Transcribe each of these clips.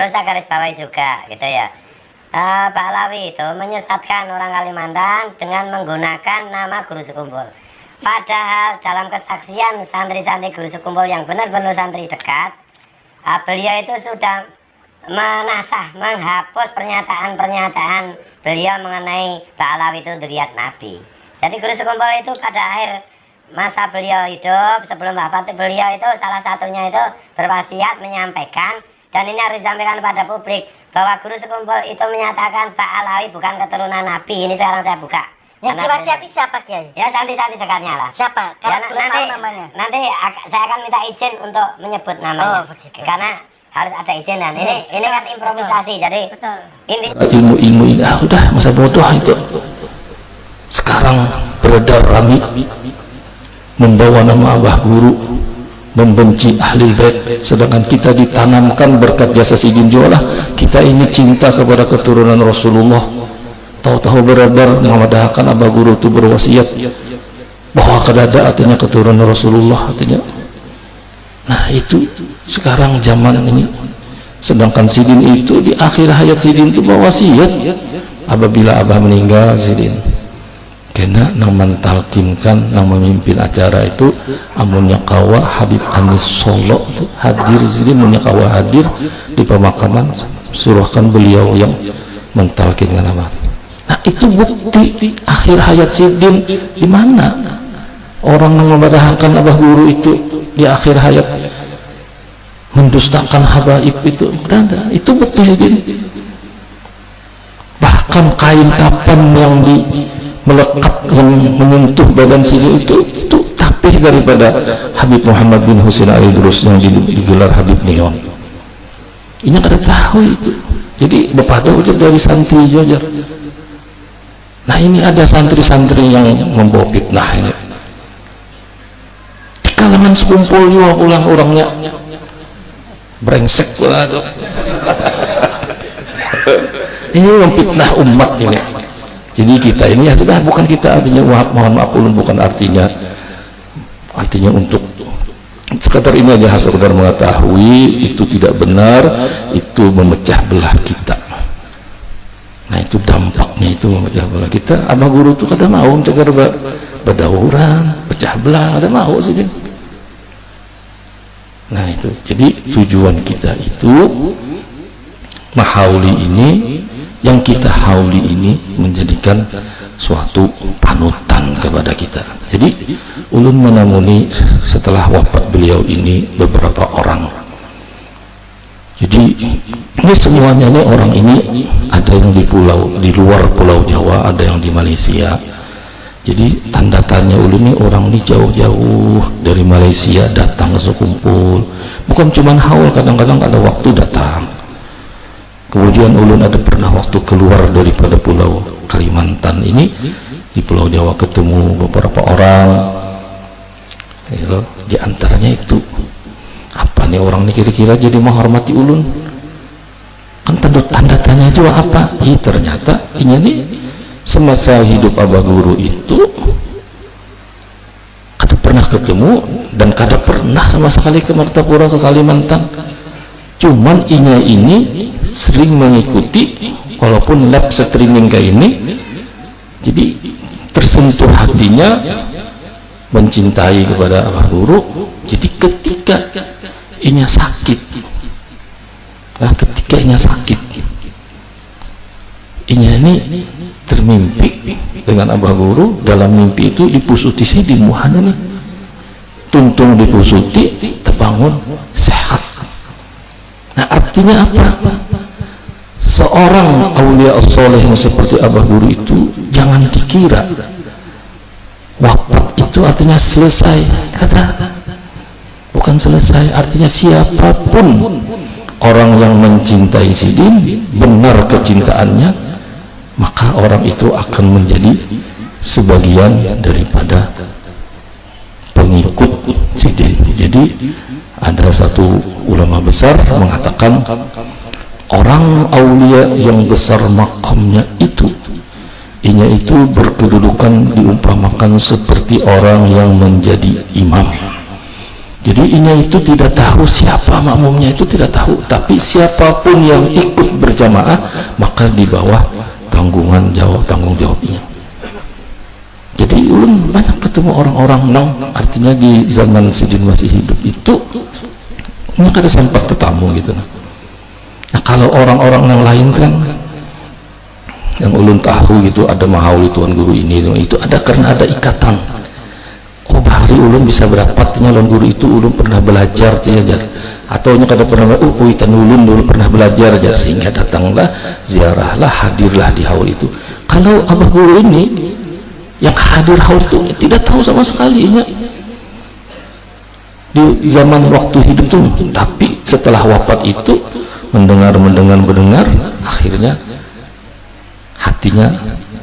Perlu saya garis bawahi juga gitu ya. Pak Alawi itu menyesatkan orang Kalimantan dengan menggunakan nama guru sekumpul. Padahal dalam kesaksian santri-santri guru sekumpul yang benar-benar santri dekat, beliau itu sudah menasah, menghapus pernyataan-pernyataan beliau mengenai Pak Alawi itu dzurriyyat Nabi. Jadi guru sekumpul itu pada akhir masa beliau hidup, sebelum wafat beliau itu salah satunya itu berwasiat menyampaikan, dan ini harus disampaikan kepada publik, bahwa guru sekumpul itu menyatakan Pak Alawi bukan keturunan Nabi. Ini sekarang saya buka. Yang diwasiati siapa, Kiai? Ya santri-santri dekatnya lah. Siapa? Ya, nanti saya akan minta izin untuk menyebut namanya. Oh, begitu. Karena harus ada izin, dan ini kan improvisasi. Betul. Jadi ini ilmu ini udah masa bodoh itu. Sekarang beredar rame membawa nama Abah Guru, membenci ahli bait, sedangkan kita ditanamkan berkat jasa Sidin Jolah, kita ini cinta kepada keturunan Rasulullah. Tahu-tahu beredar mengadahkan Abah Guru itu berwasiat bahwa kedada artinya keturunan Rasulullah artinya. Nah itu sekarang zaman ini, sedangkan Sidin itu di akhir hayat Sidin itu berwasiat apabila Abah meninggal Sidin kena nang mentalkinkan nang memimpin acara itu amunnya kawa Habib Anis Solo itu hadir sini, amunnya kawa hadir di pemakaman suruhkan beliau yang mentalkinkan apa. Nah itu bukti di akhir hayat Sidin. Di mana orang yang memadahakan Abah Guru itu di akhir hayat mendustakan habaib itu ada, itu bukti Sidin. Bahkan kain kapan yang melekat yang menyentuh badan Sidin itu tapih daripada Habib Muhammad bin Husain Al-Idrus yang digelar Habib Neon. Ini kada tahu itu. Jadi bapak udah dari santri Jojar. Nah ini ada santri-santri yang membawa fitnah ini. Di kalangan sekumpul juga pulang orangnya brengsek pula tuh. Ini memfitnah umat ini. Jadi kita ini ya sudah, bukan kita artinya mohon maaf ulun, bukan artinya untuk sekedar ini aja, sekedar mengetahui itu tidak benar, itu memecah belah kita. Nah itu dampaknya, itu memecah belah kita. Abah Guru itu kadang mau mencegah berdauran, pecah belah, ada mau sih. Nah itu jadi tujuan kita itu mahauli ini, yang kita hauli ini menjadikan suatu panutan kepada kita. Jadi ulun menamuni setelah wafat beliau ini beberapa orang. Jadi ini semuanya nih, orang ini ada yang di luar Pulau Jawa, ada yang di Malaysia. Jadi tanda tanya ulun nih, orang ini jauh-jauh dari Malaysia datang ke sekumpul. Bukan cuman haul, kadang-kadang ada waktu datang. Kemudian ulun ada pernah waktu keluar daripada Pulau Kalimantan ini, di Pulau Jawa ketemu beberapa orang, gitu. Di antaranya itu apa nih orang ini kira-kira jadi menghormati ulun, kan tanda tanya juga apa? Ternyata ini nih semasa hidup Abah Guru itu kada pernah ketemu dan kada pernah sama sekali ke Martapura, ke Kalimantan. Cuman ini sering mengikuti, walaupun lab streaming kayak ini, jadi tersentuh hatinya, mencintai kepada Abah Guru. Jadi ketika inya sakit, inya ini termimpi dengan Abah Guru. Dalam mimpi itu dipusuti di muhana nih, tuntung dipusuti, terbangun sehat. Nah artinya apa? Seorang aulia soleh yang seperti Abah Guru itu jangan dikira wafat itu artinya selesai. Bukan selesai, artinya siapapun orang yang mencintai Sidin, benar kecintaannya, maka orang itu akan menjadi sebagian daripada pengikut Sidin. Jadi ada satu ulama besar mengatakan, orang aulia yang besar makamnya itu, inya itu berkedudukan diumpamakan seperti orang yang menjadi imam. Jadi inya itu tidak tahu siapa makmumnya, itu tidak tahu, tapi siapapun yang ikut berjamaah maka di bawah tanggung jawabnya. Jadi ulun banyak ketemu orang-orang nang artinya di zaman Sidin masih hidup itu nggak ada sempat ketemu gitu. Nah kalau orang-orang yang lain kan yang ulun tahu gitu ada mahauli tuan guru ini itu ada karena ada ikatan. Oh bahari ulun bisa berdapatnya lawan guru itu ulun pernah belajar ajar atau nya kada pernah kuitan ulun dulu pernah belajar ajar sehingga datanglah ziarahlah hadirlah di haul itu. Kalau abah guru ini yang hadir haul itu tidak tahu sama sekali nya di zaman waktu hidup tuh, tapi setelah wafat itu mendengar akhirnya hatinya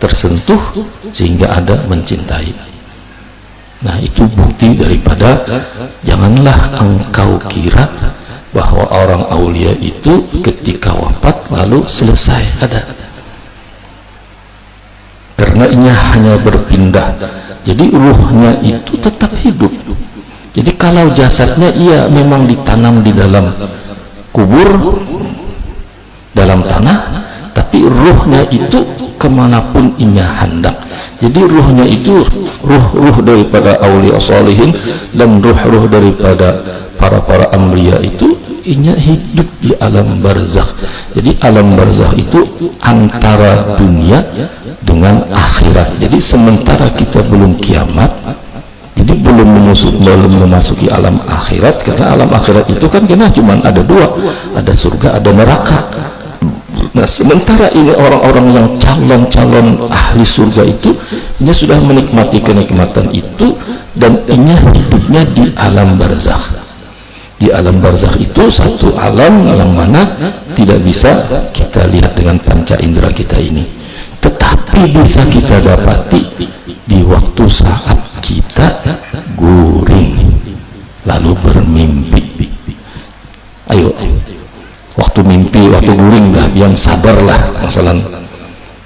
tersentuh sehingga ada mencintai. Nah itu bukti daripada janganlah engkau kira bahwa orang aulia itu ketika wafat lalu selesai ada, karena ia hanya berpindah, jadi ruhnya itu tetap hidup. Jadi kalau jasadnya ia memang ditanam di dalam kubur dalam tanah, tapi ruhnya itu kemanapun ia hendak. Jadi ruhnya itu ruh daripada aulia salihin dan ruh daripada para amliya itu inya hidup di alam barzakh. Jadi alam barzakh itu antara dunia dengan akhirat. Jadi sementara kita belum kiamat, jadi belum memasuki alam akhirat, karena alam akhirat itu kan kena cuma ada dua, ada surga ada neraka. Nah sementara ini orang-orang yang calon ahli surga itu dia sudah menikmati kenikmatan itu dan ini hidupnya di alam barzakh. Di alam barzakh itu satu alam yang mana tidak bisa kita lihat dengan panca indera kita ini, tetapi bisa kita dapati di waktu saat kita guring lalu bermimpi. Ayo waktu mimpi, waktu guring dah yang sadarlah masalah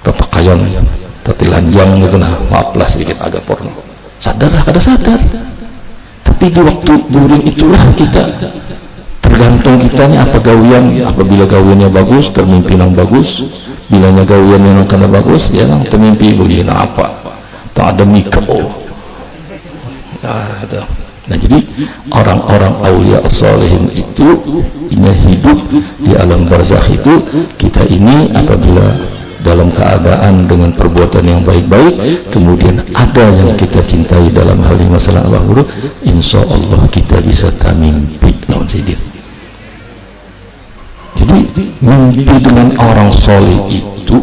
papakayon tati lanjang gitu nah, maaflah sedikit agak porno, sadarlah kada sadar. Tapi di waktu guring itulah kita tergantung kitanya apa gawian. Apabila gawiannya bagus termimpi yang bagus, bilanya gawian yang kada bagus ya nang termimpi begini apa tak ada mikro. Nah jadi orang-orang aulia salihin itu ini hidup di alam barzakh itu. Kita ini apabila dalam keadaan dengan perbuatan yang baik-baik, kemudian ada yang kita cintai dalam hal ini masalah abah guru, insya Allah kita bisa mimpi lawan sidin. Jadi mimpi dengan orang soleh itu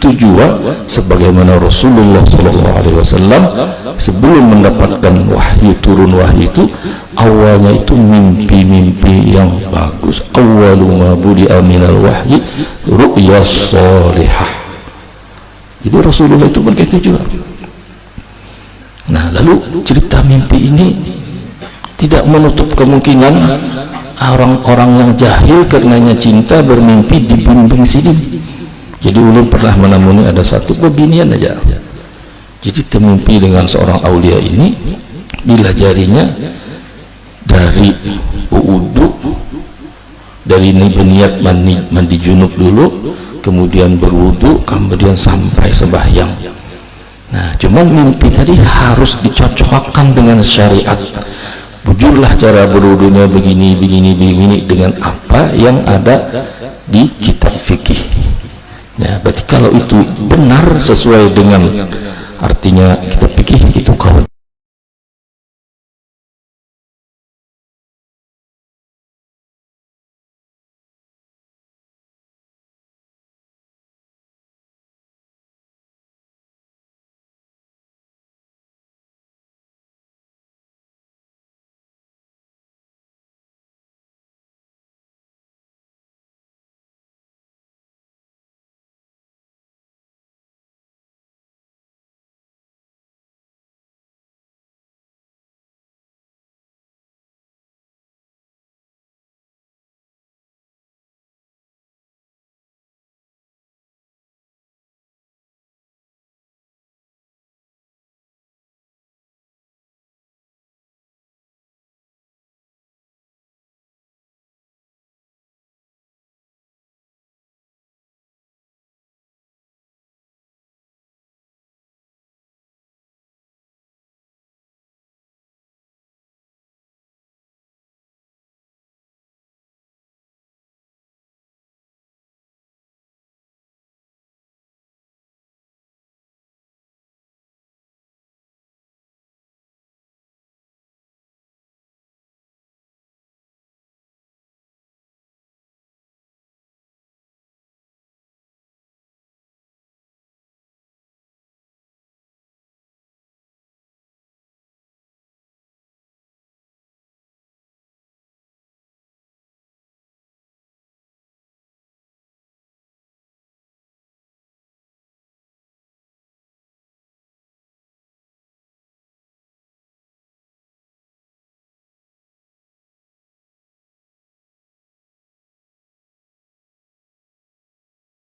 juga sebagaimana Rasulullah SAW sebelum mendapatkan wahyu, turun wahyu itu awalnya itu mimpi-mimpi yang bagus. Awwalu ma budi'a minal wahyi ru'ya sholihah. Jadi Rasulullah itu begitu juga. Nah lalu cerita mimpi ini tidak menutup kemungkinan orang-orang yang jahil karenanya cinta bermimpi di bimbing sini. Jadi ulun pernah menemui ada satu bebinian aja. Jadi termimpi dengan seorang aulia ini, bila jarinya dari wudu, dari niat mandi junub dulu, kemudian berwudu, kemudian sampai sembahyang. Nah, cuman mimpi tadi harus dicocokkan dengan syariat. Bujurlah cara berwudunya begini dengan apa yang ada di kitab fikih. Ya, berarti kalau itu benar sesuai dengan artinya kita pikir itu